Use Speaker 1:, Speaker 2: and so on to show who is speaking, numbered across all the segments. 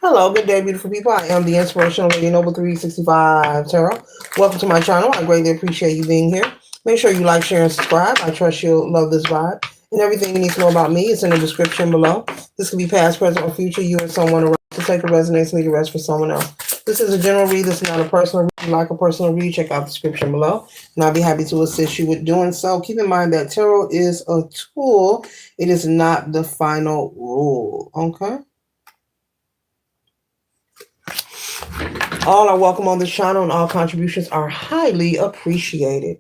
Speaker 1: Hello, good day, beautiful people. I am the Inspirational Lady Noble 365 Tarot. Welcome to my channel. I greatly appreciate you being here. Make sure you like, share, and subscribe. I trust you'll love this vibe. And everything you need to know about me is in the description below. This could be past, present, or future. You and someone around to take a resonance and leave the rest for someone else. This is a general read. This is not a personal read. If you like a personal read, check out the description below. And I'll be happy to assist you with doing so. Keep in mind that tarot is a tool. It is not the final rule. Okay? All are welcome on this channel and all contributions are highly appreciated.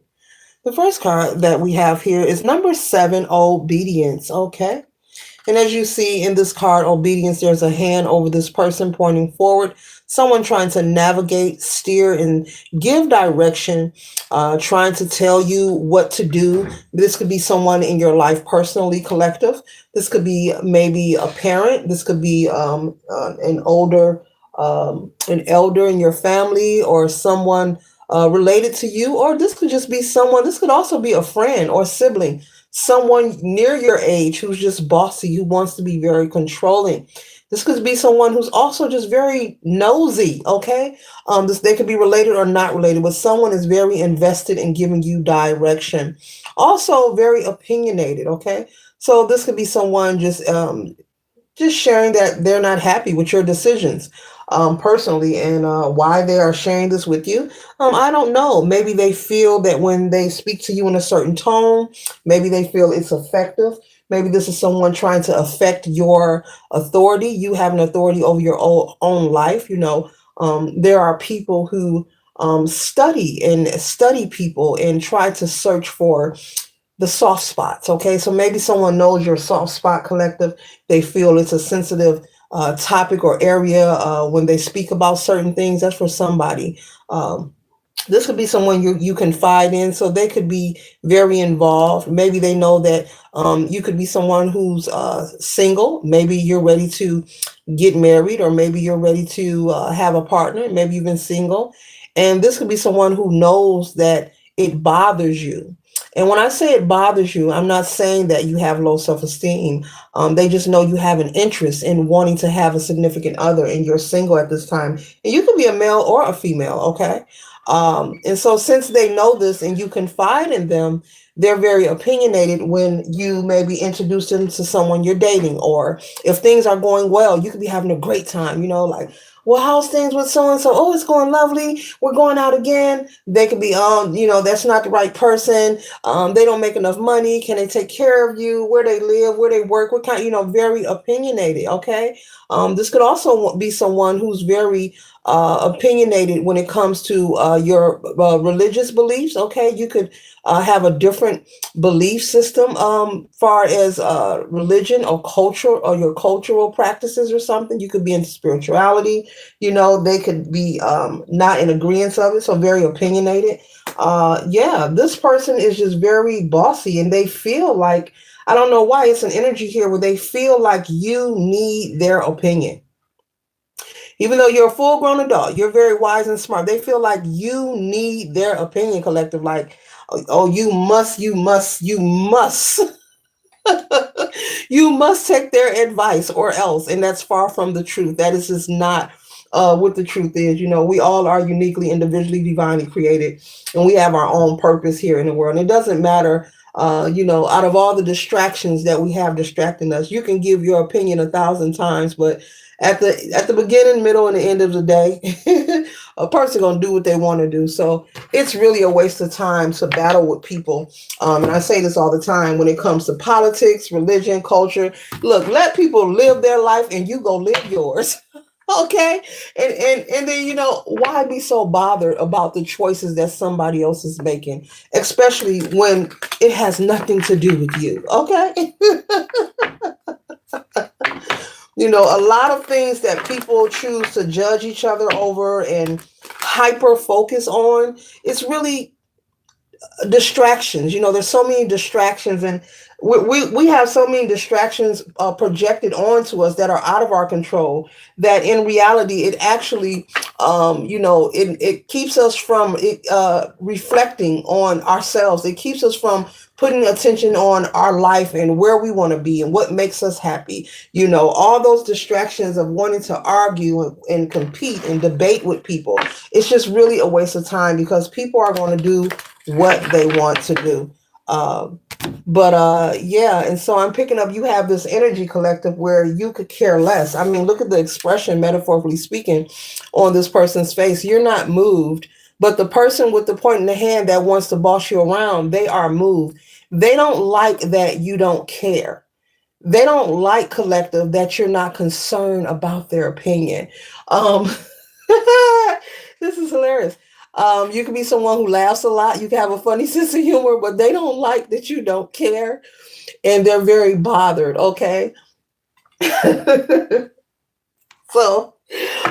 Speaker 1: The first card that we have here is number 7, obedience. Okay. And as you see in this card, obedience, there's a hand over this person pointing forward. Someone trying to navigate, steer, and give direction, trying to tell you what to do. This could be someone in your life personally, collective. This could be maybe a parent. This could be an elder in your family or someone related to you. Or this could just be someone, this could also be a friend or sibling, someone near your age who's just bossy, who wants to be very controlling. This could be someone who's also just very nosy, okay? They could be related or not related, but someone is very invested in giving you direction. Also very opinionated, okay? So this could be someone just sharing that they're not happy with your decisions personally, and why they are sharing this with you. I don't know. Maybe they feel that when they speak to you in a certain tone, maybe they feel it's effective. Maybe this is someone trying to affect your authority. You have an authority over your own life. There are people who study people and try to search for the soft spots. Okay, so maybe someone knows your soft spot, collective. They feel it's a sensitive topic or area when they speak about certain things. That's for somebody. This could be someone you confide in, so they could be very involved. Maybe they know that you could be someone who's single. Maybe you're ready to get married, or maybe you're ready to have a partner. Maybe you've been single, and this could be someone who knows that it bothers you. And when I say it bothers you, I'm not saying that you have low self-esteem. They just know you have an interest in wanting to have a significant other, and you're single at this time. And you could be a male or a female, okay? And so since they know this and you confide in them, they're very opinionated when you maybe introduce them to someone you're dating, or if things are going well, you could be having a great time, like, well, how's things with so and so? Oh, it's going lovely. We're going out again. They could be, that's not the right person. They don't make enough money. Can they take care of you? Where they live, where they work, what kind, very opinionated. Okay. This could also be someone who's very opinionated when it comes to your religious beliefs. Okay, you could have a different belief system far as religion or culture, or your cultural practices or something. You could be into spirituality. They could be not in agreement of it, so very opinionated. Yeah, this person is just very bossy, and they feel like, I don't know why, it's an energy here where they feel like you need their opinion. Even though you're a full grown adult, you're very wise and smart. They feel like you need their opinion, collective. Like, oh, you must, you must take their advice or else. And that's far from the truth. That is just not what the truth is. We all are uniquely, individually, divinely created, and we have our own purpose here in the world. And it doesn't matter, out of all the distractions that we have distracting us, you can give your opinion 1,000 times, but at the beginning, middle, and the end of the day, a person gonna do what they want to do. So it's really a waste of time to battle with people. And I say this all the time when it comes to politics, religion, culture. Look, let people live their life, and you go live yours. Okay, and then why be so bothered about the choices that somebody else is making, especially when it has nothing to do with you. Okay. A lot of things that people choose to judge each other over and hyper focus on, it's really Distractions. There's so many distractions, and we have so many distractions projected onto us that are out of our control, that in reality it actually it keeps us from reflecting on ourselves. It keeps us from putting attention on our life and where we want to be and what makes us happy. All those distractions of wanting to argue and compete and debate with people, it's just really a waste of time, because people are going to do what they want to do. Um, but yeah, and so I'm picking up, you have this energy collective where you could care less. I mean, look at the expression, metaphorically speaking, on this person's face. You're not moved, but the person with the point in the hand that wants to boss you around, they are moved. They don't like that you don't care. They don't like, collective, that you're not concerned about their opinion. Um, this is hilarious. You can be someone who laughs a lot. You can have a funny sense of humor, but they don't like that you don't care, and they're very bothered. Okay, so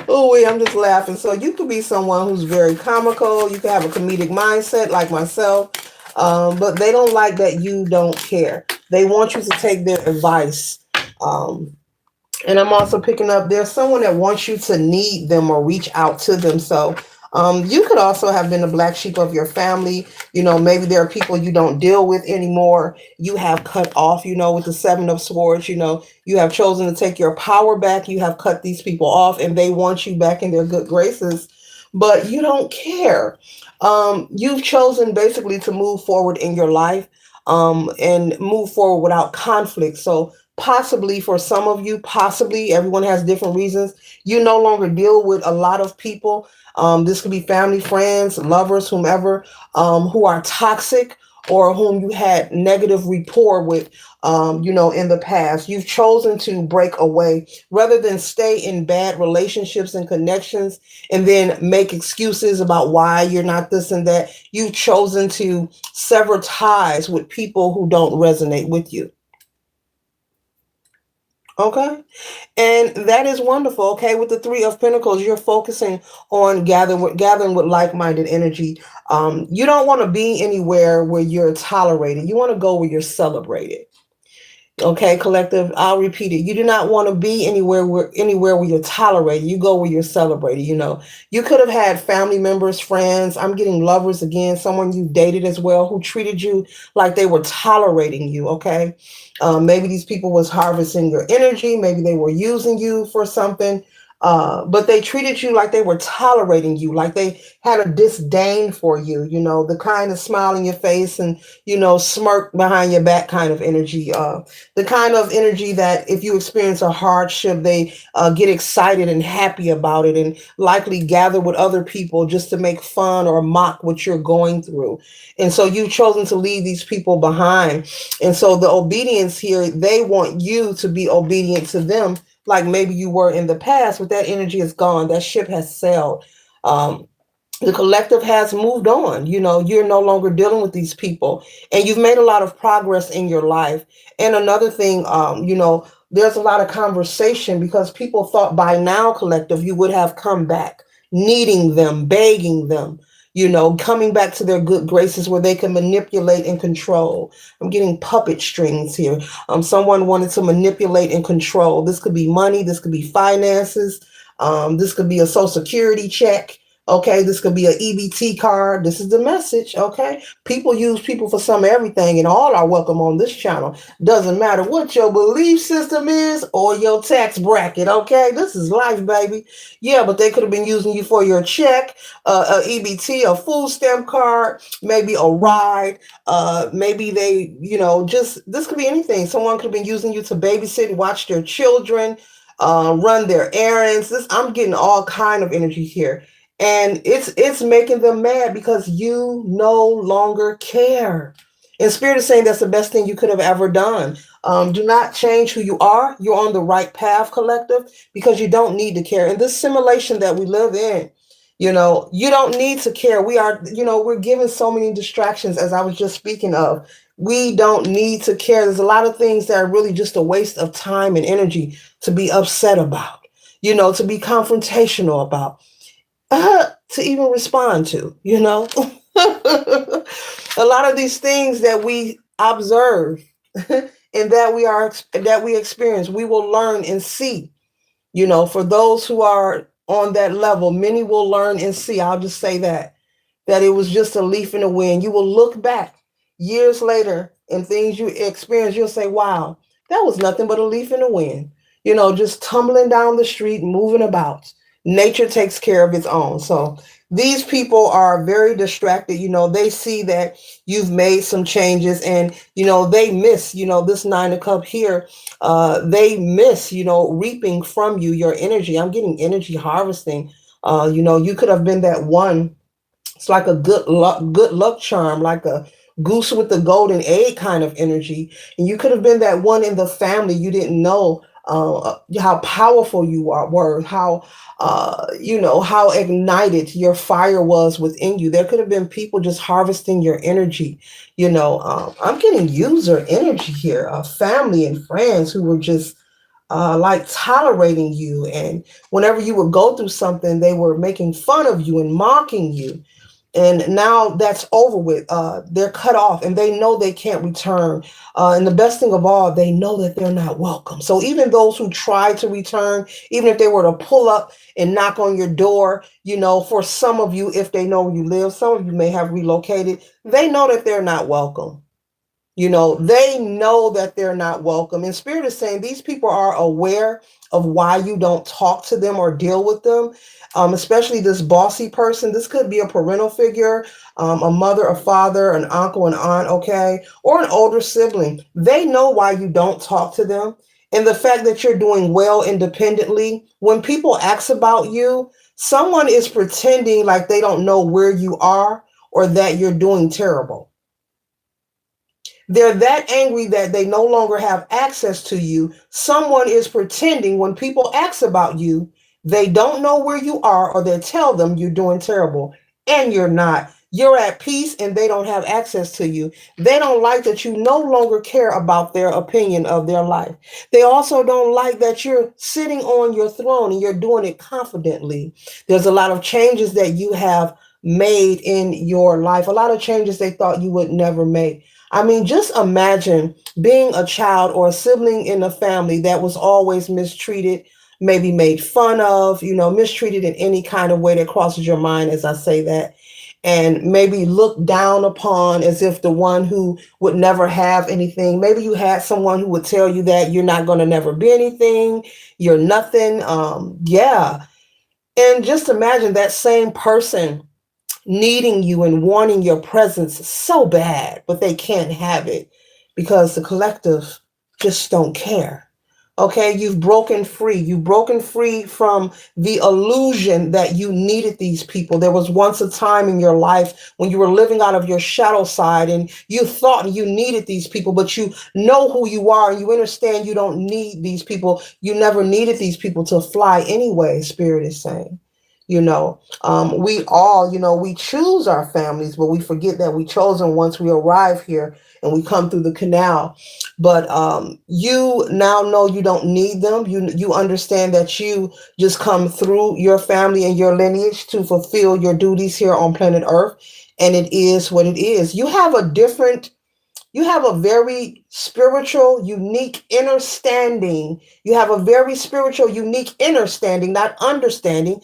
Speaker 1: oh wait, I'm just laughing. So you could be someone who's very comical. You can have a comedic mindset like myself, but they don't like that you don't care. They want you to take their advice. Um, and I'm also picking up, there's someone that wants you to need them or reach out to them. So you could also have been the black sheep of your family. Maybe there are people you don't deal with anymore. You have cut off, with the Seven of Swords. You have chosen to take your power back. You have cut these people off, and they want you back in their good graces, but you don't care. You've chosen basically to move forward in your life, and move forward without conflict. So possibly for some of you, possibly everyone has different reasons. You no longer deal with a lot of people. This could be family, friends, lovers, whomever, who are toxic or whom you had negative rapport with, in the past. You've chosen to break away rather than stay in bad relationships and connections and then make excuses about why you're not this and that. You've chosen to sever ties with people who don't resonate with you. Okay. And that is wonderful. Okay. With the Three of Pentacles, you're focusing on gathering with like-minded energy. You don't want to be anywhere where you're tolerated. You want to go where you're celebrated. Okay, collective, I'll repeat it. You do not want to be anywhere where you're tolerated. You go where you're celebrated. You could have had family members, friends. I'm getting lovers again, someone you dated as well, who treated you like they were tolerating you. Okay. Maybe these people was harvesting your energy. Maybe they were using you for something. But they treated you like they were tolerating you, like they had a disdain for you, the kind of smile in your face and, smirk behind your back kind of energy. The kind of energy that if you experience a hardship, they get excited and happy about it and likely gather with other people just to make fun or mock what you're going through. And so you've chosen to leave these people behind. And so the obedience here, they want you to be obedient to them like maybe you were in the past, but that energy is gone. That ship has sailed. Um, the collective has moved on. You're no longer dealing with these people, and you've made a lot of progress in your life. And another thing, there's a lot of conversation because people thought by now, collective, you would have come back, needing them, begging them, coming back to their good graces where they can manipulate and control. I'm getting puppet strings here. Someone wanted to manipulate and control. This could be money. This could be finances. This could be a social security check. Okay, this could be an EBT card. This is the message. Okay, people use people for some everything, and all are welcome on this channel. Doesn't matter what your belief system is or your tax bracket. Okay, this is life, baby. Yeah, but they could have been using you for your check, a EBT, a food stamp card, maybe a ride. Maybe they, just this could be anything. Someone could have been using you to babysit, watch their children, run their errands. I'm getting all kind of energy here. And it's making them mad because you no longer care. And Spirit is saying that's the best thing you could have ever done. Do not change who you are. You're on the right path, collective, because you don't need to care. In this simulation that we live in, you don't need to care. We're given so many distractions, as I was just speaking of. We don't need to care. There's a lot of things that are really just a waste of time and energy to be upset about, to be confrontational about. To even respond to. A lot of these things that we observe and that we experience, we will learn and see. For those who are on that level, many will learn and see. I'll just say that it was just a leaf in the wind. You will look back years later and things you experience, you'll say, wow, that was nothing but a leaf in the wind, just tumbling down the street, moving about. Nature takes care of its own. So these people are very distracted. They see that you've made some changes, and, they miss, this nine of cup here. They miss, reaping from you your energy. I'm getting energy harvesting. You could have been that one. It's like a good luck charm, like a goose with the golden egg kind of energy. And you could have been that one in the family. You didn't know how powerful were, how ignited your fire was within you. There could have been people just harvesting your energy. I'm getting user energy here, family and friends who were just like tolerating you. And whenever you would go through something, they were making fun of you and mocking you. And now that's over with. They're cut off and they know they can't return. And the best thing of all, they know that they're not welcome. So even those who try to return, even if they were to pull up and knock on your door, for some of you, if they know where you live, some of you may have relocated, they know that they're not welcome. They know that they're not welcome. And Spirit is saying these people are aware of why you don't talk to them or deal with them, especially this bossy person. This could be a parental figure, a mother, a father, an uncle, an aunt, okay, or an older sibling. They know why you don't talk to them. And the fact that you're doing well independently, when people ask about you, someone is pretending like they don't know where you are or that you're doing terrible. They're that angry that they no longer have access to you. Someone is pretending when people ask about you, they don't know where you are or they tell them you're doing terrible and you're not. You're at peace and they don't have access to you. They don't like that you no longer care about their opinion of their life. They also don't like that you're sitting on your throne and you're doing it confidently. There's a lot of changes that you have made in your life, a lot of changes they thought you would never make. I mean, just imagine being a child or a sibling in a family that was always mistreated, maybe made fun of, mistreated in any kind of way that crosses your mind as I say that, and maybe looked down upon as if the one who would never have anything. Maybe you had someone who would tell you that you're not going to never be anything, you're nothing. Yeah. And just imagine that same person needing you and wanting your presence so bad, but they can't have it because the collective just don't care. Okay, you've broken free. You've broken free from the illusion that you needed these people. There was once a time in your life when you were living out of your shadow side and you thought you needed these people, but you know who you are and you understand you don't need these people. You never needed these people to fly anyway, Spirit is saying. We all, we choose our families, but we forget that we chose them once we arrive here and we come through the canal. But you now know you don't need them. You understand that you just come through your family and your lineage to fulfill your duties here on planet Earth. And it is what it is. You have a very spiritual, unique understanding. You have a very spiritual, unique understanding, not understanding,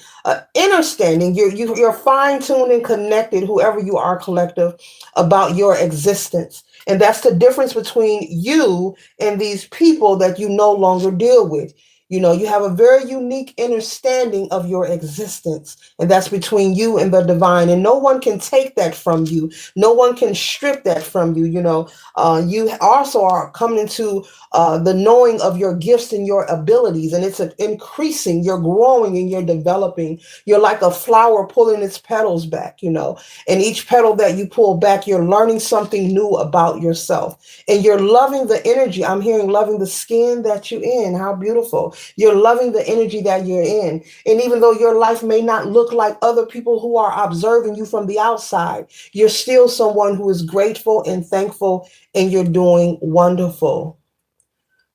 Speaker 1: understanding. You're fine-tuned and connected, whoever you are, collective, about your existence. And that's the difference between you and these people that you no longer deal with. You have a very unique understanding of your existence, and that's between you and the divine. And no one can take that from you. No one can strip that from you. You also are coming into the knowing of your gifts and your abilities, and it's increasing. You're growing and you're developing. You're like a flower pulling its petals back, and each petal that you pull back, you're learning something new about yourself, and you're loving the energy. I'm hearing loving the skin that you're in. How beautiful. You're loving the energy that you're in. And even though your life may not look like other people who are observing you from the outside, you're still someone who is grateful and thankful, and you're doing wonderful.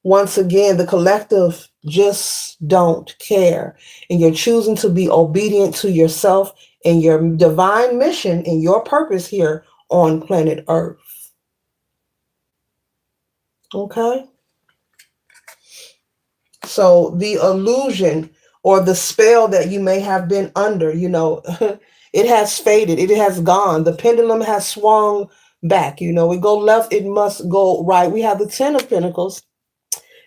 Speaker 1: Once again, the collective just don't care. And you're choosing to be obedient to yourself and your divine mission and your purpose here on planet Earth. Okay? So the illusion or the spell that you may have been under, it has faded. It has gone. The pendulum has swung back. We go left, it must go right. We have the 10 of Pentacles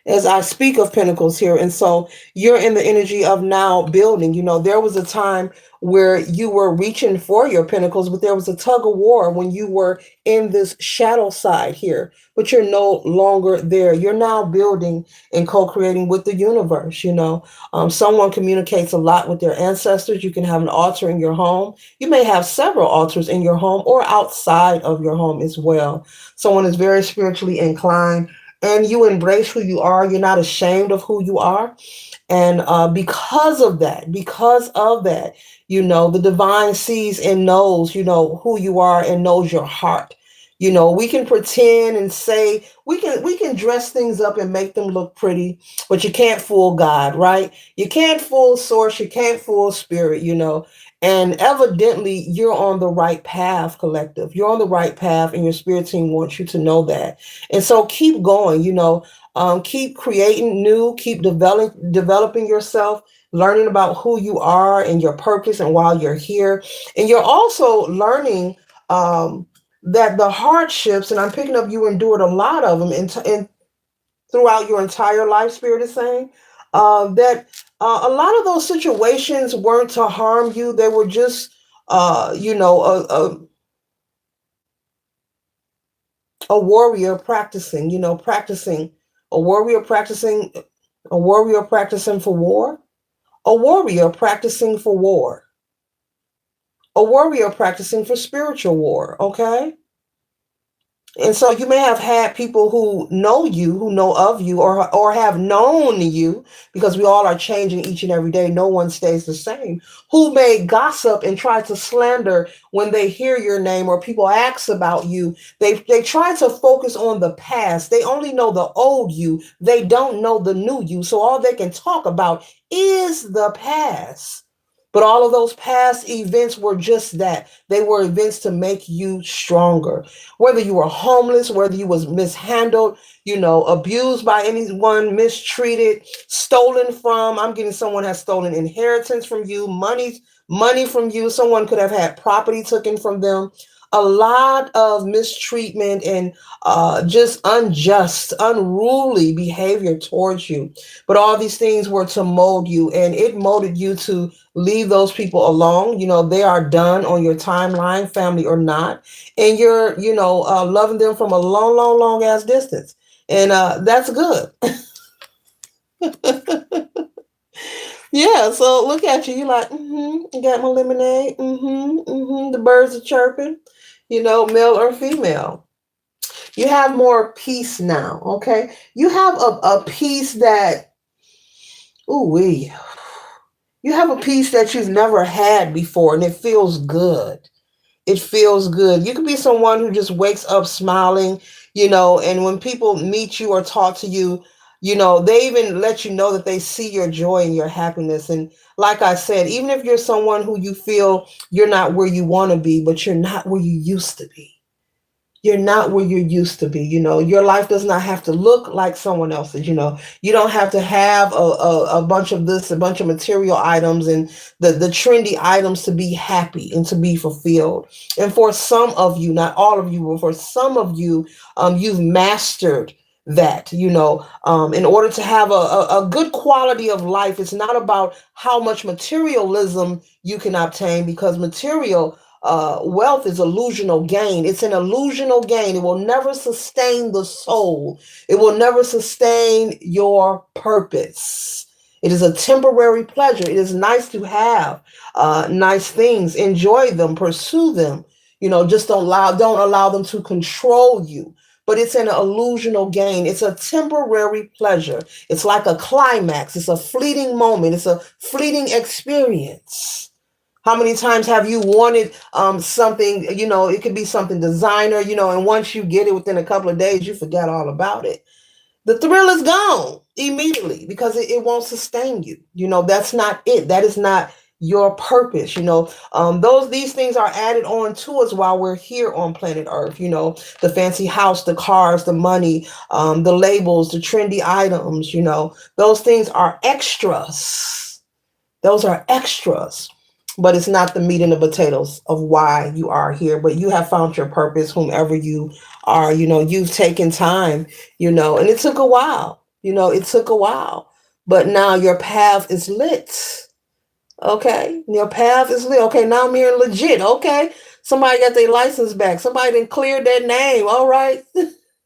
Speaker 1: as I speak of pentacles here. And so you're in the energy of now building. There was a time where you were reaching for your pentacles, but there was a tug of war when you were in this shadow side here, but you're no longer there. You're now building and co-creating with the universe. Someone communicates a lot with their ancestors. You can have an altar in your home. You may have several altars in your home or outside of your home as well. Someone is very spiritually inclined and you embrace who you are. You're not ashamed of who you are. And because of that, the divine sees and knows, who you are and knows your heart. We can pretend and say we can dress things up and make them look pretty, but you can't fool God, right? You can't fool source, you can't fool spirit. And evidently you're on the right path, collective. You're on the right path, and your spirit team wants you to know that. And so keep going, keep creating new, keep developing yourself, learning about who you are and your purpose and why you're here. And you're also learning that the hardships, and I'm picking up you endured a lot of them in throughout your entire life, spirit is saying, that a lot of those situations weren't to harm you. They were just, a warrior practicing, a warrior practicing, a warrior practicing for war, a warrior practicing for war, a warrior practicing for spiritual war, okay? And so you may have had people who know you, who know of you, or have known you, because we all are changing each and every day. No one stays the same. Who may gossip and try to slander when they hear your name or people ask about you. They try to focus on the past. They only know the old you. They don't know the new you. So all they can talk about is the past. But all of those past events were just that. They were events to make you stronger. Whether you were homeless, whether you was mishandled, abused by anyone, mistreated, stolen from. I'm getting someone has stolen inheritance from you, money from you. Someone could have had property taken from them. A lot of mistreatment and just unjust, unruly behavior towards you. But all these things were to mold you, and it molded you to leave those people alone. They are done on your timeline, family or not. And you're, loving them from a long, long, long ass distance. And that's good. Yeah, so look at you. You're like, got my lemonade. The birds are chirping, male or female. You have more peace now, okay? You have a peace that, ooh wee, you have a peace that you've never had before, and it feels good. It feels good. You could be someone who just wakes up smiling, and when people meet you or talk to you, they even let you know that they see your joy and your happiness. And like I said, even if you're someone who you feel you're not where you want to be, but you're not where you used to be. You're not where you used to be. Your life does not have to look like someone else's. You don't have to have a bunch of this, a bunch of material items and the trendy items to be happy and to be fulfilled. And for some of you, not all of you, but for some of you, you've mastered that. In order to have a good quality of life, it's not about how much materialism you can obtain, because material wealth is illusional gain. It's an illusional gain. It will never sustain the soul. It will never sustain your purpose. It is a temporary pleasure. It is nice to have nice things. Enjoy them. Pursue them. Just don't allow them to control you. But it's an illusional gain. It's a temporary pleasure. It's like a climax. It's a fleeting moment. It's a fleeting experience. How many times have you wanted something, it could be something designer, and once you get it within a couple of days, you forget all about it. The thrill is gone immediately because it won't sustain you. That's not it. That is not your purpose. These things are added on to us while we're here on planet Earth. The fancy house, the cars, the money, the labels, the trendy items. Those things are extras. Those are extras. But it's not the meat and the potatoes of why you are here. But you have found your purpose, whomever you are. You've taken time, and it took a while. It took a while. But now your path is lit. Okay, your path is lit. Okay, now I'm here legit. Okay, somebody got their license back. Somebody didn't clear their name. All right.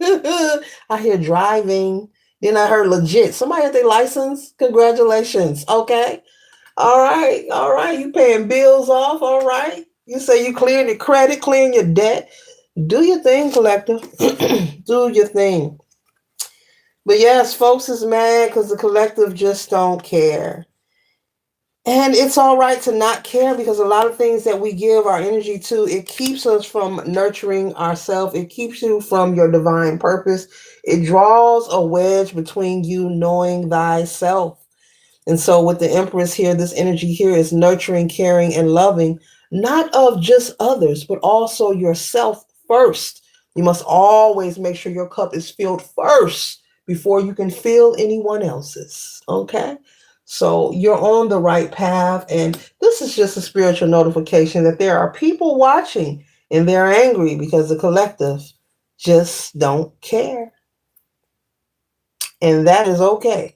Speaker 1: I hear driving. Then I heard legit. Somebody got their license. Congratulations. Okay. All right. All right. You paying bills off. All right. You say you clearing your credit, clearing your debt. Do your thing, collective. Do your thing. But yes, folks is mad because the collective just don't care. And it's all right to not care because a lot of things that we give our energy to, it keeps us from nurturing ourselves. It keeps you from your divine purpose. It draws a wedge between you knowing thyself. And so, with the Empress here, this energy here is nurturing, caring, and loving, not of just others, but also yourself first. You must always make sure your cup is filled first before you can fill anyone else's. Okay? So, you're on the right path. And this is just a spiritual notification that there are people watching and they're angry because the collective just don't care. And that is okay.